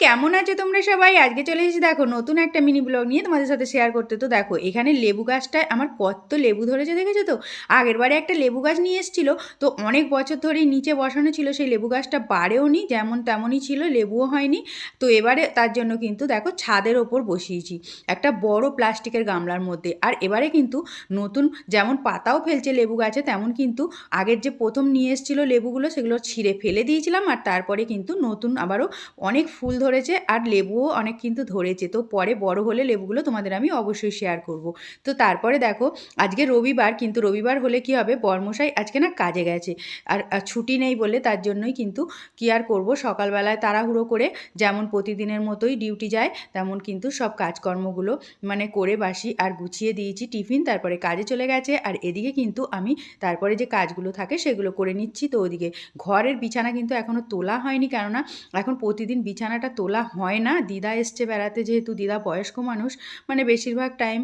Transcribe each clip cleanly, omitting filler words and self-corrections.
কেমন আছো তোমরা সবাই? আজকে চলে এসেছি দেখো নতুন একটা মিনি ব্লগ নিয়ে তোমাদের সাথে শেয়ার করতে। তো দেখো এখানে লেবু গাছটায় আমার কত লেবু ধরেছে দেখেছো তো। আগেরবারে একটা লেবু গাছ নিয়ে এসেছিলো, তো অনেক বছর ধরেই নিচে বসানো ছিল, সেই লেবু গাছটা বাড়েও নি, যেমন তেমনই ছিল, লেবুও হয়নি। তো এবারে তার জন্য কিন্তু দেখো ছাদের ওপর বসিয়েছি একটা বড় প্লাস্টিকের গামলার মধ্যে। আর এবারে কিন্তু নতুন যেমন পাতাও ফেলছে লেবু গাছে, তেমন কিন্তু আগের যে প্রথম নিয়ে এসেছিলো লেবুগুলো সেগুলো ছিঁড়ে ফেলে দিয়েছিলাম, আর তারপরে কিন্তু নতুন আবারও অনেক ফুল ধরেছে আর লেবুও অনেক কিন্তু ধরেছে। তো পরে বড় হলে লেবুগুলো তোমাদের আমি অবশ্যই শেয়ার করব। তো তারপরে দেখো আজকে রবিবার, কিন্তু রবিবার হলে কি হবে, বরমশাই আজকে না কাজে গেছে, আর ছুটি নেই বলে তার জন্যই কিন্তু কি আর করব, সকালবেলায় তাড়াহুড়ো করে যেমন প্রতিদিনের মতোই ডিউটি যায় তেমন কিন্তু সব কাজকর্মগুলো মানে করে বাসি আর গুছিয়ে দিয়েছি টিফিন, তারপরে কাজে চলে গেছে। আর এদিকে কিন্তু আমি তারপরে যে কাজগুলো থাকে সেগুলো করে নিচ্ছি। তো ওদিকে ঘরের বিছানা কিন্তু এখনও তোলা হয়নি, কেননা এখন প্রতিদিন বিছানাটা তোলা হয় না। দিদা এসছে বেড়াতে, যেহেতু দিদা বয়স্ক মানুষ, মানে বেশিরভাগ টাইম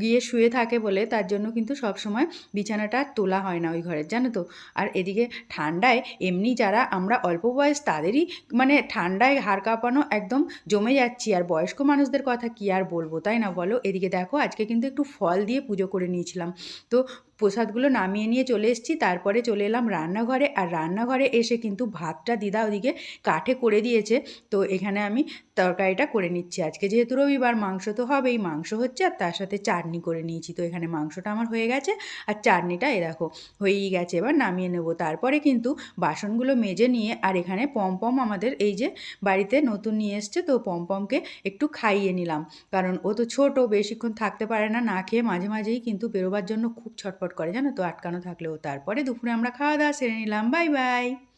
গিয়ে শুয়ে থাকে বলে তার জন্য কিন্তু সব সময় বিছানাটা তোলা হয় না ওই ঘরের, জানো তো। আর এদিকে ঠান্ডায় এমনি যারা আমরা অল্প বয়স তাদেরই মানে ঠান্ডায় হাড় কাঁপানো একদম জমে যাচ্ছি, আর বয়স্ক মানুষদের কথা কি আর বলবো, তাই না বলো। এদিকে দেখো আজকে কিন্তু একটু ফল দিয়ে পুজো করে নিয়েছিলাম। তো প্রসাদগুলো নামিয়ে নিয়ে চলে এসেছি, তারপরে চলে এলাম রান্নাঘরে। আর রান্নাঘরে এসে কিন্তু ভাতটা দিদা ওদিকে কাঠে করে দিয়েছে। তো এখানে আমি তরকারিটা করে নিচ্ছি। আজকে যেহেতু রবিবার মাংস তো হবেই, মাংস হচ্ছে আর তার সাথে চাটনি করে নিয়েছি। তো এখানে মাংসটা আমার হয়ে গেছে আর চাটনিটা এ দেখো হয়েই গেছে, এবার নামিয়ে নেব। তারপরে কিন্তু বাসনগুলো মেজে নিয়ে, আর এখানে পমপম আমাদের এই যে বাড়িতে নতুন নিয়ে এসছে, তো পমপমকে একটু খাইয়ে নিলাম, কারণ ও তো ছোট, বেশিক্ষণ থাকতে পারে না না খেয়ে, মাঝে মাঝেই কিন্তু বেরোবার জন্য খুব ছটফট করে, জানো তো, আটকানো থাকলেও। তারপরে দুপুরে আমরা খাওয়া দাওয়া সেরে নিলাম। Bye bye.